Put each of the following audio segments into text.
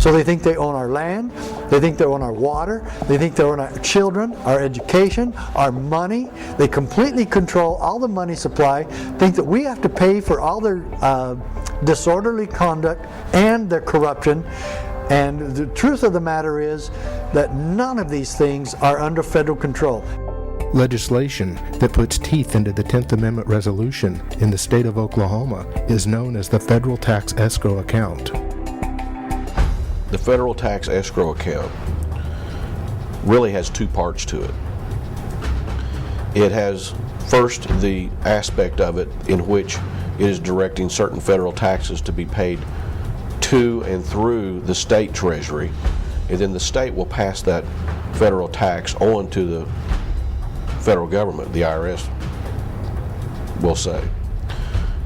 So they think they own our land, they think they own our water, they think they own our children, our education, our money. They completely control all the money supply, think that we have to pay for all their disorderly conduct and their corruption. And the truth of the matter is that none of these things are under federal control. Legislation that puts teeth into the 10th Amendment resolution in the state of Oklahoma is known as the Federal Tax Escrow Account. The Federal Tax Escrow Account really has two parts to it. It has first the aspect of it in which it is directing certain federal taxes to be paid to and through the state treasury, and then the state will pass that federal tax on to the federal government, the IRS will say.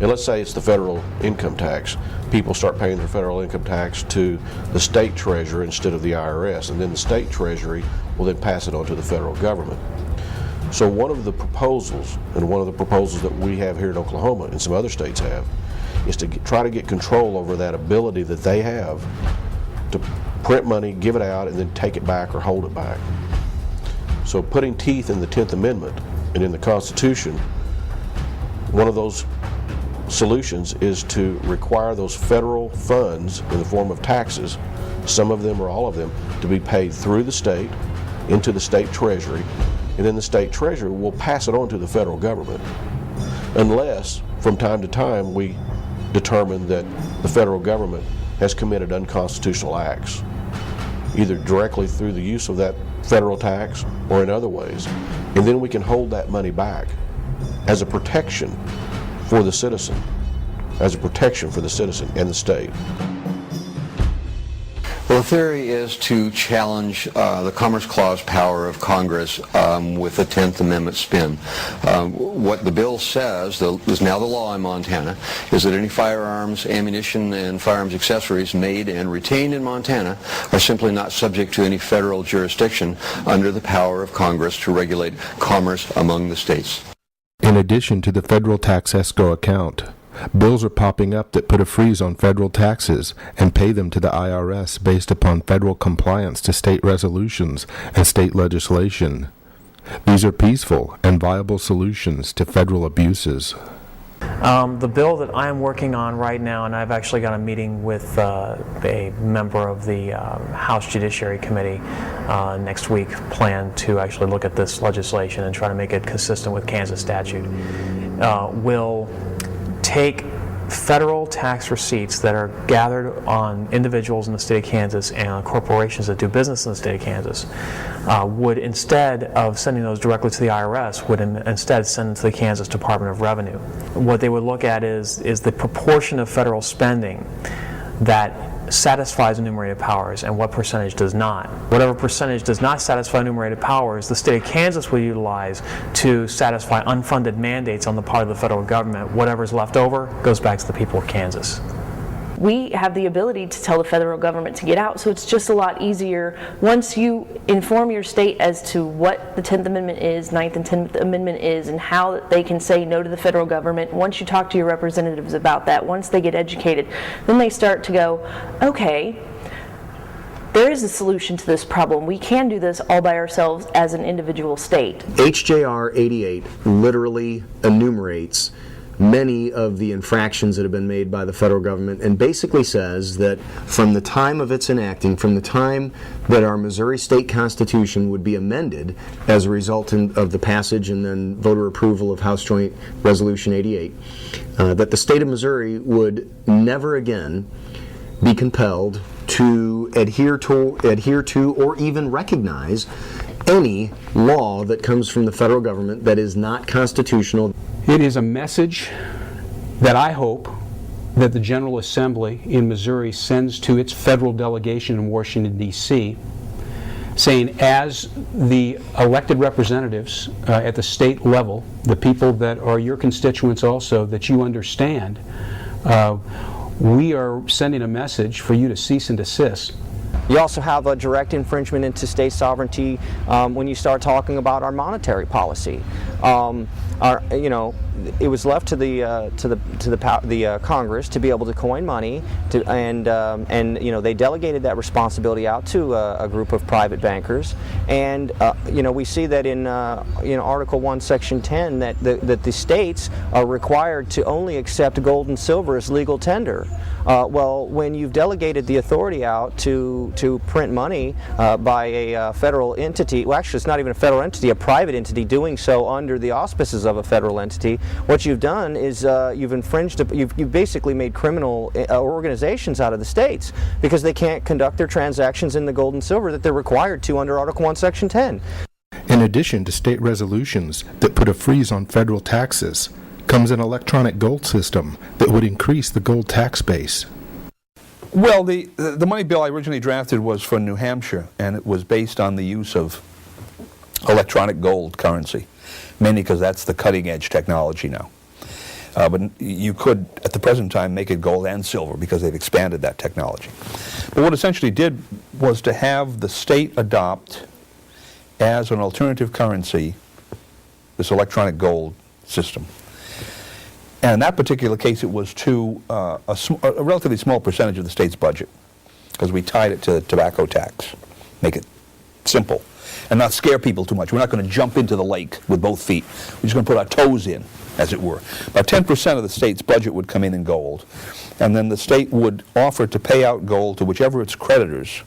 And let's say it's the federal income tax. People start paying their federal income tax to the state treasury instead of the IRS, and then the state treasury will then pass it on to the federal government. So one of the proposals, and one of the proposals that we have here in Oklahoma and some other states have, is to try to get control over that ability that they have to print money, give it out, and then take it back or hold it back. So putting teeth in the 10th Amendment and in the Constitution, one of those solutions is to require those federal funds in the form of taxes, some of them or all of them, to be paid through the state into the state treasury, and then the state treasury will pass it on to the federal government, unless from time to time we determine that the federal government has committed unconstitutional acts, either directly through the use of that federal tax or in other ways, and then we can hold that money back as a protection for the citizen, and the state. Well, the theory is to challenge the Commerce Clause power of Congress with the 10th Amendment spin. What the bill says, is now the law in Montana, is that any firearms, ammunition, and firearms accessories made and retained in Montana are simply not subject to any federal jurisdiction under the power of Congress to regulate commerce among the states. In addition to the Federal Tax Escrow Account, bills are popping up that put a freeze on federal taxes and pay them to the IRS based upon federal compliance to state resolutions and state legislation. These are peaceful and viable solutions to federal abuses. The bill that I'm working on right now, and I've actually got a meeting with a member of the House Judiciary Committee next week, planned to actually look at this legislation and try to make it consistent with Kansas statute, will take federal tax receipts that are gathered on individuals in the state of Kansas and on corporations that do business in the state of Kansas, would, instead of sending those directly to the IRS, would instead send them to the Kansas Department of Revenue. What they would look at is the proportion of federal spending that satisfies enumerated powers and what percentage does not. Whatever percentage does not satisfy enumerated powers, the state of Kansas will utilize to satisfy unfunded mandates on the part of the federal government. Whatever's left over goes back to the people of Kansas. We have the ability to tell the federal government to get out, so it's just a lot easier once you inform your state as to what the 10th Amendment is, 9th and 10th Amendment is, and how they can say no to the federal government. Once you talk to your representatives about that, once they get educated, then they start to go, okay, there is a solution to this problem. We can do this all by ourselves as an individual state. HJR 88 literally enumerates many of the infractions that have been made by the federal government, and basically says that from the time of its enacting, from the time that our Missouri state constitution would be amended as a result of the passage and then voter approval of House Joint Resolution 88, that the state of Missouri would never again be compelled to adhere to or even recognize any law that comes from the federal government that is not constitutional. It is a message that I hope that the General Assembly in Missouri sends to its federal delegation in Washington, D.C., saying, as the elected representatives at the state level, the people that are your constituents also, that you understand, we are sending a message for you to cease and desist. You also have a direct infringement into state sovereignty when you start talking about our monetary policy. it was left to the Congress to be able to coin money, and they delegated that responsibility out to a group of private bankers, and we see that in Article 1, Section 10 that the states are required to only accept gold and silver as legal tender. Well, when you've delegated the authority out to print money by a federal entity, well, actually, it's not even a federal entity, a private entity doing so under the auspices of a federal entity, what you've done is you've infringed, you've basically made criminal organizations out of the states because they can't conduct their transactions in the gold and silver that they're required to under Article 1, Section 10. In addition to state resolutions that put a freeze on federal taxes, comes an electronic gold system that would increase the gold tax base. Well, the money bill I originally drafted was for New Hampshire, and it was based on the use of electronic gold currency, mainly because that's the cutting-edge technology now. But you could, at the present time, make it gold and silver because they've expanded that technology. But what essentially did was to have the state adopt as an alternative currency this electronic gold system. And in that particular case, it was to a relatively small percentage of the state's budget, because we tied it to the tobacco tax, make it simple, and not scare people too much. We're not going to jump into the lake with both feet. We're just going to put our toes in, as it were. About 10% of the state's budget would come in gold, and then the state would offer to pay out gold to whichever its creditors,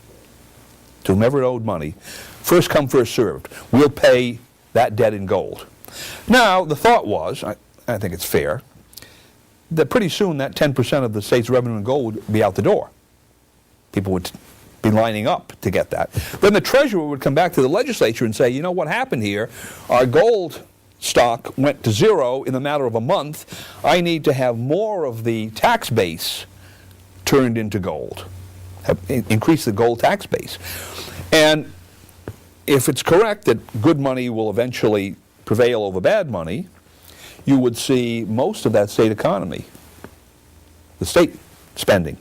to whomever it owed money, first come, first served. We'll pay that debt in gold. Now, the thought was, I think it's fair, that pretty soon that 10% of the state's revenue in gold would be out the door. People would be lining up to get that. Then the treasurer would come back to the legislature and say, you know what happened here? Our gold stock went to zero in the matter of a month. I need to have more of the tax base turned into gold. Increase the gold tax base. And if it's correct that good money will eventually prevail over bad money, you would see most of that state economy, the state spending,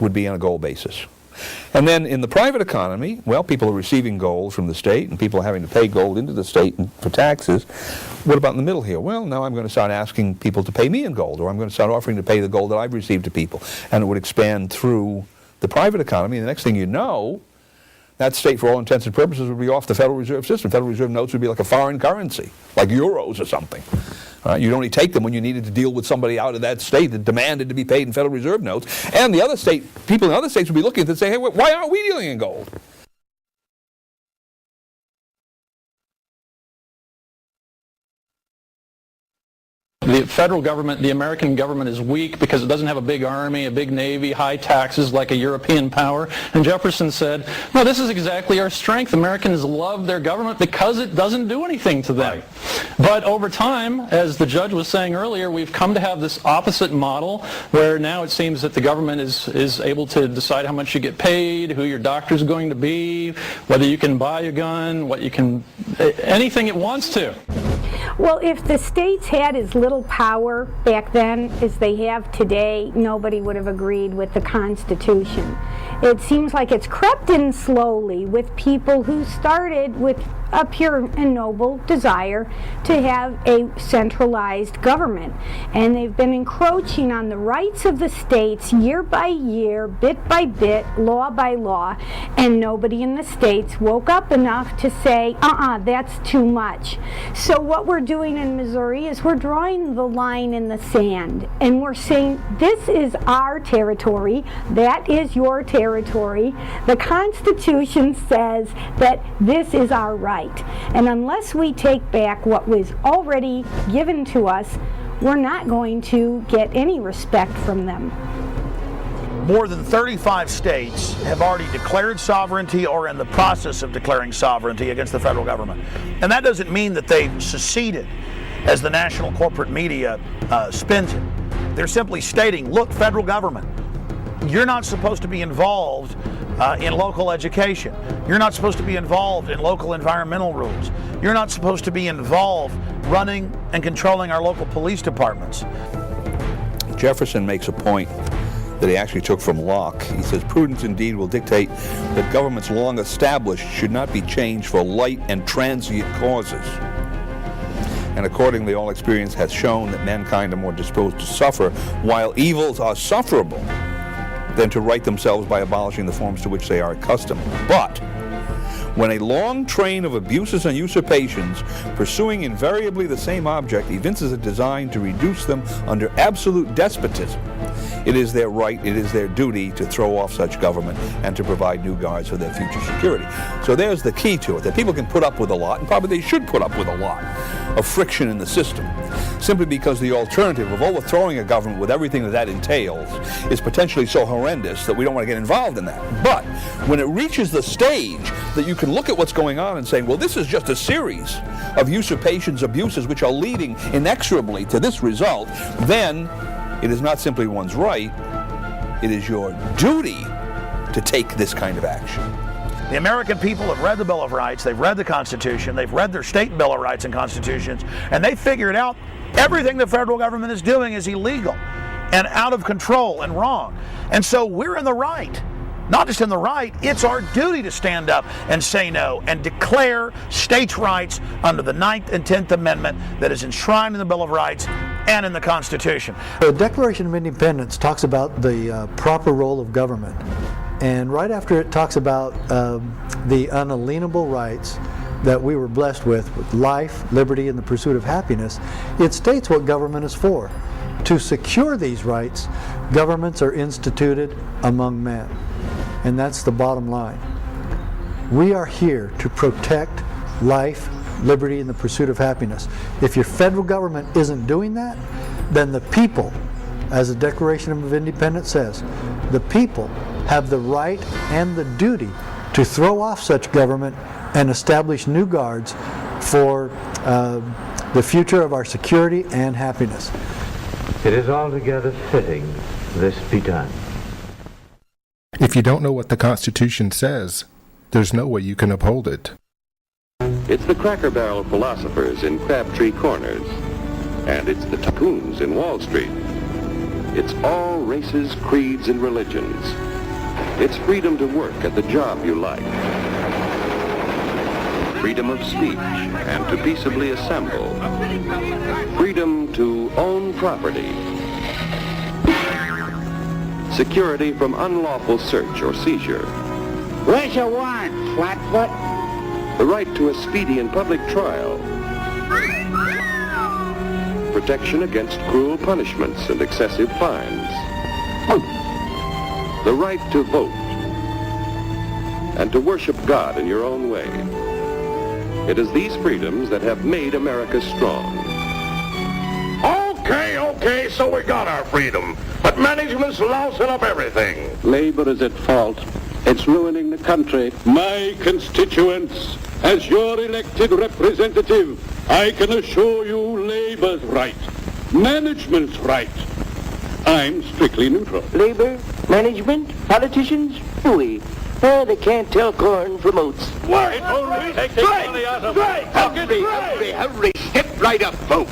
would be on a gold basis. And then in the private economy, well, people are receiving gold from the state, and people are having to pay gold into the state for taxes. What about in the middle here? Well, now I'm going to start asking people to pay me in gold, or I'm going to start offering to pay the gold that I've received to people. And it would expand through the private economy, and the next thing you know, that state, for all intents and purposes, would be off the Federal Reserve System. Federal Reserve notes would be like a foreign currency, like euros or something. You'd only take them when you needed to deal with somebody out of that state that demanded to be paid in Federal Reserve notes. And the other state, people in other states would be looking at it and say, hey, why aren't we dealing in gold? The federal government, the American government, is weak because it doesn't have a big army, a big navy, high taxes like a European power. And Jefferson said, no, this is exactly our strength. Americans love their government because it doesn't do anything to them. Right. But over time, as the judge was saying earlier, we've come to have this opposite model where now it seems that the government is able to decide how much you get paid, who your doctor's going to be, whether you can buy a gun, what you can, anything it wants to. Well, if the states had as little power back then as they have today, nobody would have agreed with the Constitution. It seems like it's crept in slowly with people who started with a pure and noble desire to have a centralized government. And they've been encroaching on the rights of the states year by year, bit by bit, law by law, and nobody in the states woke up enough to say, that's too much. So what we're doing in Missouri is we're drawing the line in the sand, and we're saying, this is our territory, that is your territory. The Constitution says that this is our right. And unless we take back what was already given to us, we're not going to get any respect from them. More than 35 states have already declared sovereignty or in the process of declaring sovereignty against the federal government. And that doesn't mean that they've seceded, as the national corporate media spins it. They're simply stating, look, federal government, you're not supposed to be involved in local education. You're not supposed to be involved in local environmental rules. You're not supposed to be involved running and controlling our local police departments. Jefferson makes a point that he actually took from Locke. He says, prudence indeed will dictate that governments long established should not be changed for light and transient causes. and accordingly all experience has shown that mankind are more disposed to suffer, while evils are sufferable, than to right themselves by abolishing the forms to which they are accustomed. But when a long train of abuses and usurpations, pursuing invariably the same object, evinces a design to reduce them under absolute despotism, it is their right, it is their duty to throw off such government and to provide new guards for their future security. So there's the key to it, that people can put up with a lot, and probably they should put up with a lot, of friction in the system, simply because the alternative of overthrowing a government with everything that that entails is potentially so horrendous that we don't want to get involved in that. But when it reaches the stage that you can look at what's going on and say, well, this is just a series of usurpations, abuses, which are leading inexorably to this result, then it is not simply one's right, it is your duty to take this kind of action. The American people have read the Bill of Rights, they've read the Constitution, they've read their state Bill of Rights and Constitutions, and they figured out everything the federal government is doing is illegal and out of control and wrong. And so we're in the right. Not just in the right, it's our duty to stand up and say no and declare states' rights under the 9th and 10th Amendment that is enshrined in the Bill of Rights and in the Constitution. The Declaration of Independence talks about the proper role of government. And right after it talks about the unalienable rights that we were blessed with life, liberty, and the pursuit of happiness, it states what government is for. To secure these rights, governments are instituted among men. And that's the bottom line. We are here to protect life, liberty, and the pursuit of happiness. If your federal government isn't doing that, then the people, as the Declaration of Independence says, the people have the right and the duty to throw off such government and establish new guards for the future of our security and happiness. It is altogether fitting this be done. If you don't know what the Constitution says, there's no way you can uphold it. It's the Cracker Barrel philosophers in Crabtree Corners, and it's the tycoons in Wall Street. It's all races, creeds, and religions. It's freedom to work at the job you like, freedom of speech and to peaceably assemble, freedom to own property, security from unlawful search or seizure. Where's your warrant, Flatfoot? The right to a speedy and public trial. Protection against cruel punishments and excessive fines. The right to vote. And to worship God in your own way. It is these freedoms that have made America strong. Okay, so we got our freedom. But management's lousing up everything. Labor is at fault. It's ruining the country. My constituents, as your elected representative, I can assure you Labor's right, management's right. I'm strictly neutral. Labor, management, politicians, hooey. Well, they can't tell corn from oats. Wait, take the money out of it. Hurry, step right up, folks.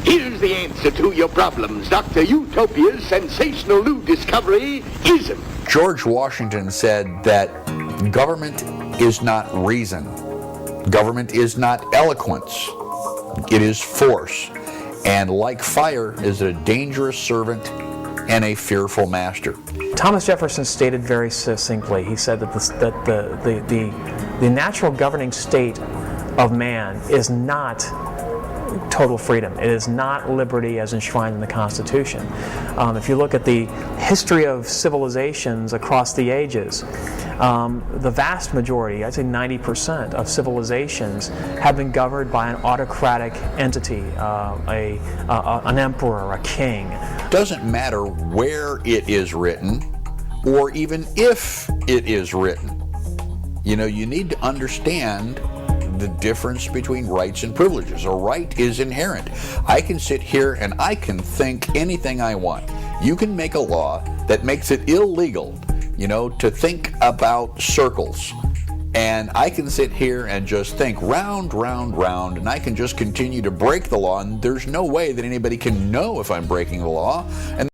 Here's the answer to your problems. Dr. Utopia's sensational new discovery, ism. George Washington said that government is not reason. Government is not eloquence. It is force. And like fire, is a dangerous servant and a fearful master. Thomas Jefferson stated very succinctly, he said that the natural governing state of man is not total freedom. It is not liberty as enshrined in the Constitution. If you look at the history of civilizations across the ages, the vast majority, I'd say 90% of civilizations have been governed by an autocratic entity, an emperor, a king. It doesn't matter where it is written or even if it is written. You know, you need to understand the difference between rights and privileges. A right is inherent. I can sit here and I can think anything I want. You can make a law that makes it illegal, you know, to think about circles. And I can sit here and just think round, round, round, and I can just continue to break the law, and there's no way that anybody can know if I'm breaking the law. And